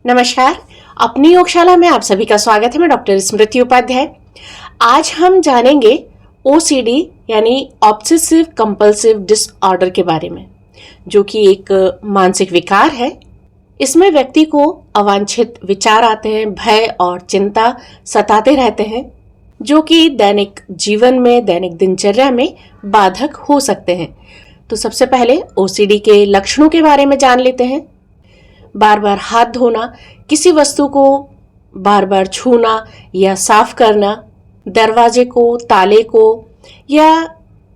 नमस्कार। अपनी योगशाला में आप सभी का स्वागत है। मैं डॉक्टर स्मृति उपाध्याय। आज हम जानेंगे ओसीडी यानी ऑब्सेसिव कंपल्सिव डिसऑर्डर के बारे में, जो कि एक मानसिक विकार है। इसमें व्यक्ति को अवांछित विचार आते हैं, भय और चिंता सताते रहते हैं, जो कि दैनिक जीवन में, दैनिक दिनचर्या में बाधक हो सकते हैं। तो सबसे पहले ओसीडी के लक्षणों के बारे में जान लेते हैं। बार बार हाथ धोना, किसी वस्तु को बार बार छूना या साफ करना, दरवाजे को, ताले को या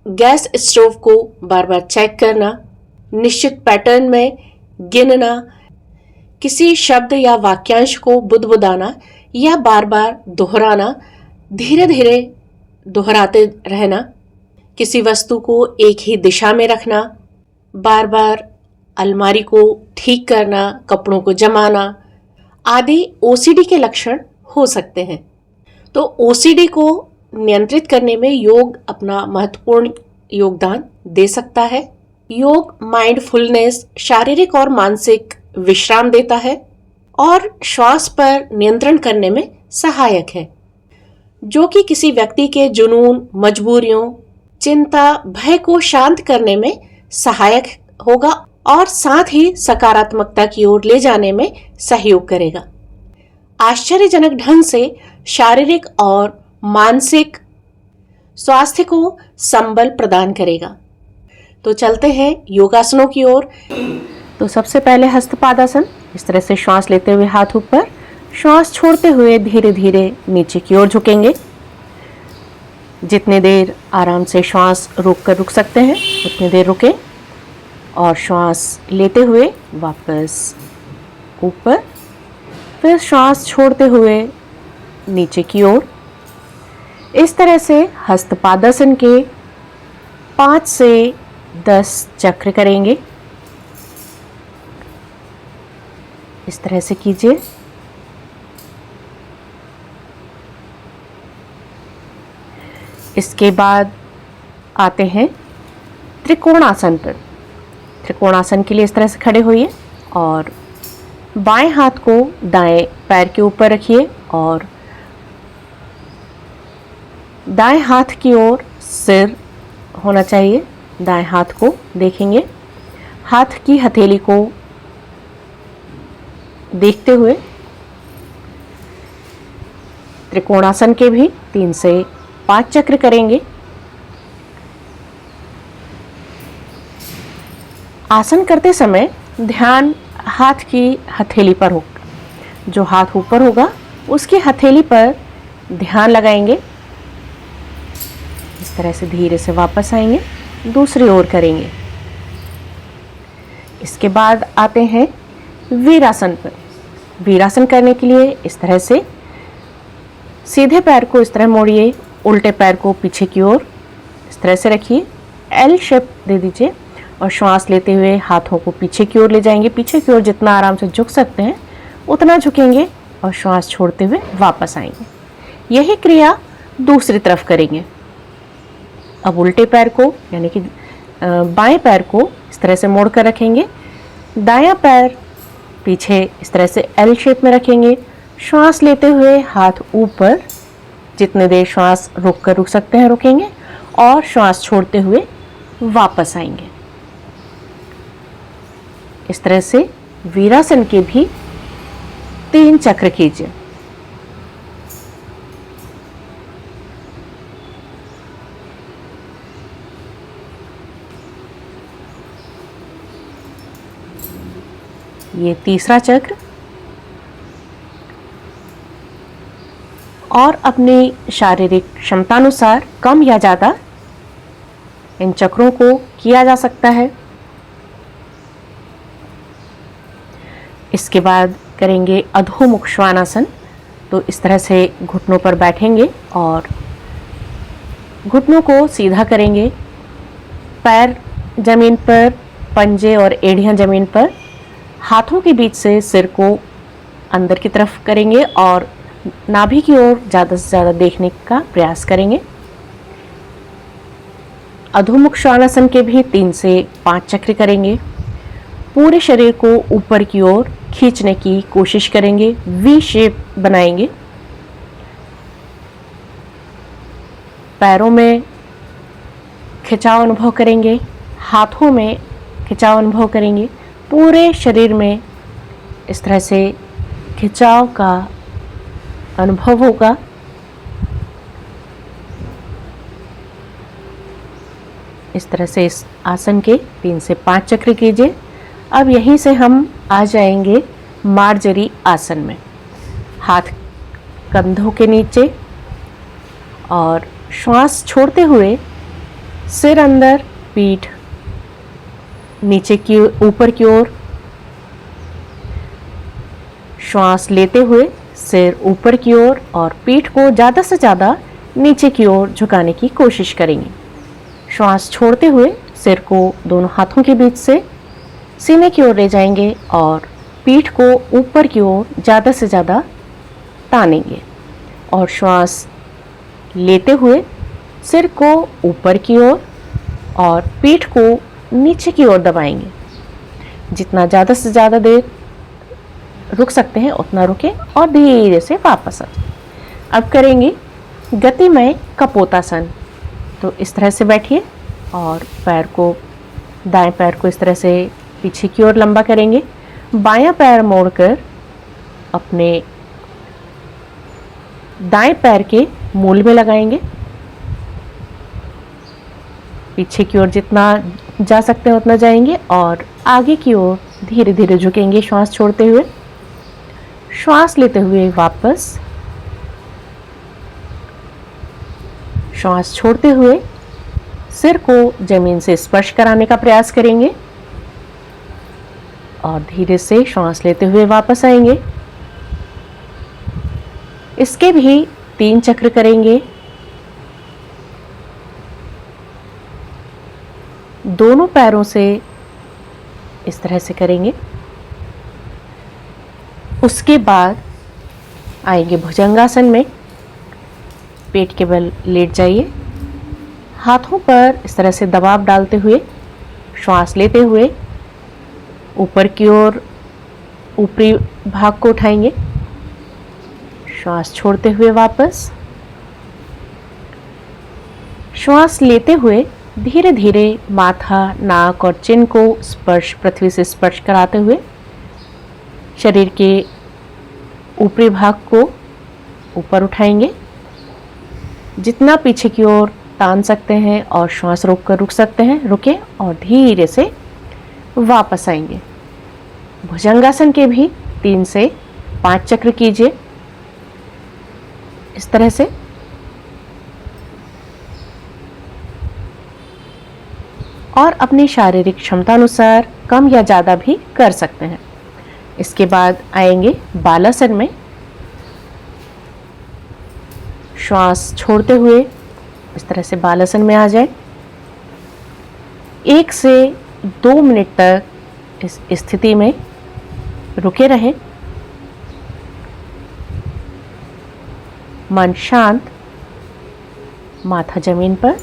गैस स्टोव को बार बार चेक करना, निश्चित पैटर्न में गिनना, किसी शब्द या वाक्यांश को बुदबुदाना या बार बार दोहराना, धीरे धीरे दोहराते रहना, किसी वस्तु को एक ही दिशा में रखना, बार बार अलमारी को ठीक करना, कपड़ों को जमाना आदि ओसीडी के लक्षण हो सकते हैं। तो ओसीडी को नियंत्रित करने में योग अपना महत्वपूर्ण योगदान दे सकता है। योग माइंडफुलनेस, शारीरिक और मानसिक विश्राम देता है और श्वास पर नियंत्रण करने में सहायक है, जो कि किसी व्यक्ति के जुनून, मजबूरियों, चिंता, भय को शांत करने में सहायक होगा और साथ ही सकारात्मकता की ओर ले जाने में सहयोग करेगा। आश्चर्यजनक ढंग से शारीरिक और मानसिक स्वास्थ्य को संबल प्रदान करेगा। तो चलते हैं योगासनों की ओर। तो सबसे पहले हस्तपादासन। इस तरह से श्वास लेते हुए हाथ ऊपर, श्वास छोड़ते हुए धीरे धीरे नीचे की ओर झुकेंगे। जितने देर आराम से श्वास रुक सकते हैं उतनी देर रुकें और श्वास लेते हुए वापस ऊपर, फिर श्वास छोड़ते हुए नीचे की ओर। इस तरह से हस्तपादासन के 5 से 10 चक्र करेंगे। इस तरह से कीजिए। इसके बाद आते हैं त्रिकोणासन पर। त्रिकोणासन के लिए इस तरह से खड़े होइए और बाएं हाथ को दाएं पैर के ऊपर रखिए और दाएं हाथ की ओर सिर होना चाहिए। दाएं हाथ को देखेंगे, हाथ की हथेली को देखते हुए। त्रिकोणासन के भी 3 से 5 चक्र करेंगे। आसन करते समय ध्यान हाथ की हथेली पर होगा। जो हाथ ऊपर होगा उसकी हथेली पर ध्यान लगाएंगे। इस तरह से धीरे से वापस आएंगे, दूसरी ओर करेंगे। इसके बाद आते हैं वीरासन पर। वीरासन करने के लिए इस तरह से सीधे पैर को इस तरह मोड़िए, उल्टे पैर को पीछे की ओर इस तरह से रखिए, एल शेप दे दीजिए और श्वास लेते हुए हाथों को पीछे की ओर ले जाएंगे। पीछे की ओर जितना आराम से झुक सकते हैं उतना झुकेंगे और श्वास छोड़ते हुए वापस आएंगे। यही क्रिया दूसरी तरफ करेंगे। अब उल्टे पैर को यानी कि बाएं पैर को इस तरह से मोड़ कर रखेंगे, दायां पैर पीछे इस तरह से एल शेप में रखेंगे। श्वास लेते हुए हाथ ऊपर, जितने देर श्वास रुक सकते हैं रुकेंगे और श्वास छोड़ते हुए वापस आएंगे। इस तरह से वीरासन के भी 3 चक्र कीजिए। ये तीसरा चक्र। और अपनी शारीरिक क्षमतानुसार कम या ज़्यादा इन चक्रों को किया जा सकता है। इसके बाद करेंगे अधोमुख श्वानासन। तो इस तरह से घुटनों पर बैठेंगे और घुटनों को सीधा करेंगे, पैर जमीन पर, पंजे और एड़ियां जमीन पर, हाथों के बीच से सिर को अंदर की तरफ करेंगे और नाभि की ओर ज़्यादा से ज़्यादा देखने का प्रयास करेंगे। अधोमुख श्वानासन के भी 3 से 5 चक्र करेंगे। पूरे शरीर को ऊपर की ओर खींचने की कोशिश करेंगे, वी शेप बनाएंगे। पैरों में खिंचाव अनुभव करेंगे, हाथों में खिंचाव अनुभव करेंगे, पूरे शरीर में इस तरह से खिंचाव का अनुभव होगा। इस तरह से इस आसन के 3 से 5 चक्र कीजिए। अब यहीं से हम आ जाएंगे मार्जरी आसन में। हाथ कंधों के नीचे और श्वास छोड़ते हुए सिर अंदर, पीठ नीचे की ऊपर की ओर। श्वास लेते हुए सिर ऊपर की ओर और पीठ को ज़्यादा से ज़्यादा नीचे की ओर झुकाने की कोशिश करेंगे। श्वास छोड़ते हुए सिर को दोनों हाथों के बीच से सीने की ओर ले जाएंगे और पीठ को ऊपर की ओर ज़्यादा से ज़्यादा तानेंगे और श्वास लेते हुए सिर को ऊपर की ओर और पीठ को नीचे की ओर दबाएंगे। जितना ज़्यादा से ज़्यादा देर रुक सकते हैं उतना रुकें और धीरे से वापस आ जाएं। अब करेंगे गतिमय कपोतासन। तो इस तरह से बैठिए और पैर को, दाएं पैर को इस तरह से पीछे की ओर लंबा करेंगे। बायां पैर मोड़कर अपने दाएं पैर के मूल में लगाएंगे। पीछे की ओर जितना जा सकते हैं उतना जाएंगे और आगे की ओर धीरे धीरे झुकेंगे श्वास छोड़ते हुए। श्वास लेते हुए वापस, श्वास छोड़ते हुए सिर को जमीन से स्पर्श कराने का प्रयास करेंगे और धीरे से श्वास लेते हुए वापस आएंगे। इसके भी 3 चक्र करेंगे। दोनों पैरों से इस तरह से करेंगे। उसके बाद आएंगे भुजंगासन में। पेट के बल लेट जाइए। हाथों पर इस तरह से दबाव डालते हुए श्वास लेते हुए ऊपर की ओर ऊपरी भाग को उठाएंगे। श्वास छोड़ते हुए वापस, श्वास लेते हुए धीरे धीरे माथा, नाक और चिन को स्पर्श, पृथ्वी से स्पर्श कराते हुए शरीर के ऊपरी भाग को ऊपर उठाएंगे। जितना पीछे की ओर तान सकते हैं और श्वास रोककर रुक सकते हैं रुकें और धीरे से वापस आएंगे। भुजंगासन के भी 3 से 5 चक्र कीजिए इस तरह से। और अपनी शारीरिक क्षमता अनुसार कम या ज़्यादा भी कर सकते हैं। इसके बाद आएंगे बालासन में। श्वास छोड़ते हुए इस तरह से बालासन में आ जाए। 1 से 2 मिनट तक इस स्थिति में रुके रहें। मन शांत, माथा जमीन पर।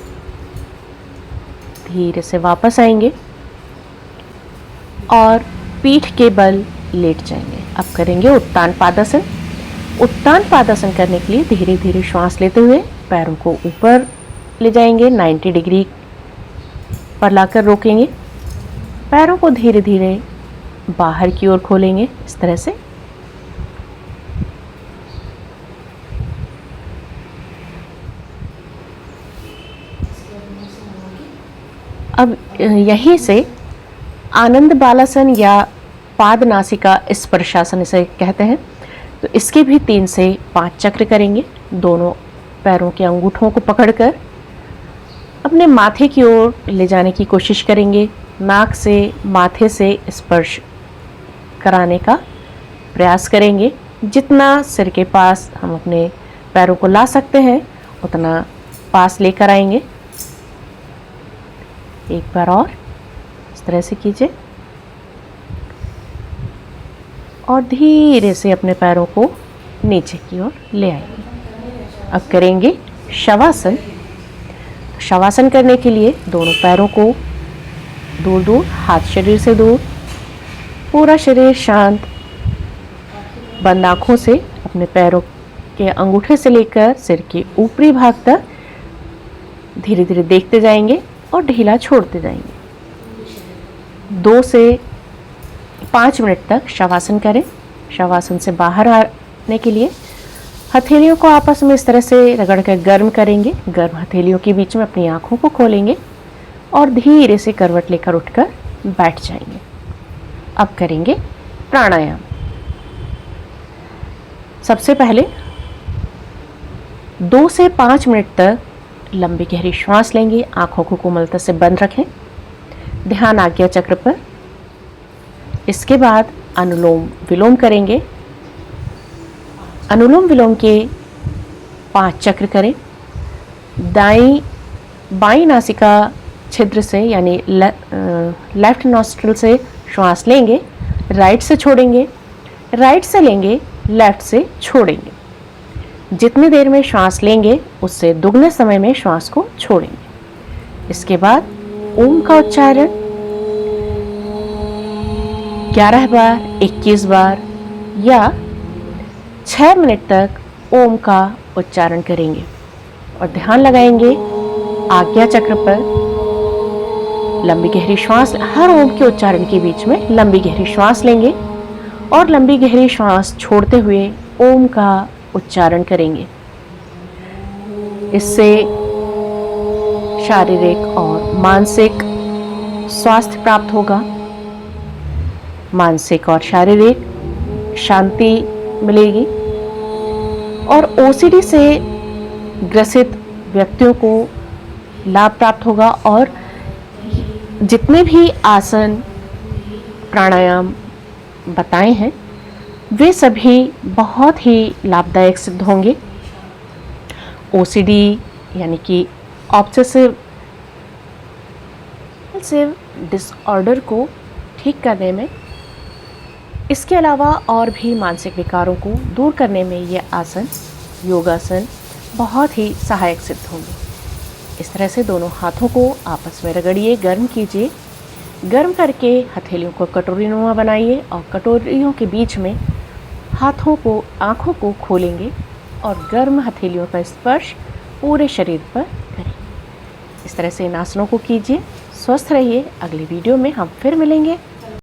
धीरे से वापस आएंगे और पीठ के बल लेट जाएंगे। अब करेंगे उत्तान पादासन। उत्तान पादासन करने के लिए धीरे धीरे श्वास लेते हुए पैरों को ऊपर ले जाएंगे। 90 डिग्री पर लाकर रोकेंगे। पैरों को धीरे धीरे बाहर की ओर खोलेंगे इस तरह से। अब यहीं से आनंद बालासन या पाद नासिका स्पर्शासन इसे कहते हैं। तो इसके भी 3 से 5 चक्र करेंगे। दोनों पैरों के अंगूठों को पकड़कर अपने माथे की ओर ले जाने की कोशिश करेंगे। नाक से, माथे से स्पर्श कराने का प्रयास करेंगे। जितना सिर के पास हम अपने पैरों को ला सकते हैं उतना पास लेकर आएंगे। एक बार और इस तरह से कीजिए और धीरे से अपने पैरों को नीचे की ओर ले आएंगे। अब करेंगे शवासन। शवासन करने के लिए दोनों पैरों को दूर दूर, हाथ शरीर से दूर पूरा शरीर शांत, बंद आँखों से अपने पैरों के अंगूठे से लेकर सिर के ऊपरी भाग तक धीरे धीरे देखते जाएंगे और ढीला छोड़ते जाएंगे। 2 से 5 मिनट तक शवासन करें। शवासन से बाहर आने के लिए हथेलियों को आपस में इस तरह से रगड़ कर गर्म करेंगे। गर्म हथेलियों के बीच में अपनी आँखों को खोलेंगे और धीरे से करवट लेकर उठकर बैठ जाएंगे। अब करेंगे प्राणायाम। सबसे पहले 2 से 5 मिनट तक लंबी गहरी श्वास लेंगे। आँखों को कोमलता से बंद रखें, ध्यान आज्ञा चक्र पर। इसके बाद अनुलोम विलोम करेंगे। अनुलोम विलोम के 5 चक्र करें। बाईं नासिका छिद्र से यानी लेफ्ट नॉस्ट्रिल से श्वास लेंगे, राइट से छोड़ेंगे, राइट से लेंगे, लेफ्ट से छोड़ेंगे। जितनी देर में श्वास लेंगे उससे दुगने समय में श्वास को छोड़ेंगे। इसके बाद ओम का उच्चारण 11 बार, 21 बार या 6 मिनट तक ओम का उच्चारण करेंगे और ध्यान लगाएंगे आज्ञा चक्र पर। लंबी गहरी श्वास, हर ओम के उच्चारण के बीच में लंबी गहरी श्वास लेंगे और लंबी गहरी श्वास छोड़ते हुए ओम का उच्चारण करेंगे। इससे शारीरिक और मानसिक स्वास्थ्य प्राप्त होगा। मानसिक और शारीरिक शांति मिलेगी और ओसीडी से ग्रसित व्यक्तियों को लाभ प्राप्त होगा। और जितने भी आसन प्राणायाम बताए हैं वे सभी बहुत ही लाभदायक सिद्ध होंगे। ओसीडी यानी कि ऑब्सेसिव डिसऑर्डर को ठीक करने में, इसके अलावा और भी मानसिक विकारों को दूर करने में ये आसन, योगासन बहुत ही सहायक सिद्ध होंगे। इस तरह से दोनों हाथों को आपस में रगड़िए, गर्म कीजिए। गर्म करके हथेलियों को कटोरीनुमा बनाइए और कटोरियों के बीच में हाथों को, आँखों को खोलेंगे और गर्म हथेलियों का स्पर्श पूरे शरीर पर करें। इस तरह से इन आसनों को कीजिए। स्वस्थ रहिए। अगली वीडियो में हम फिर मिलेंगे।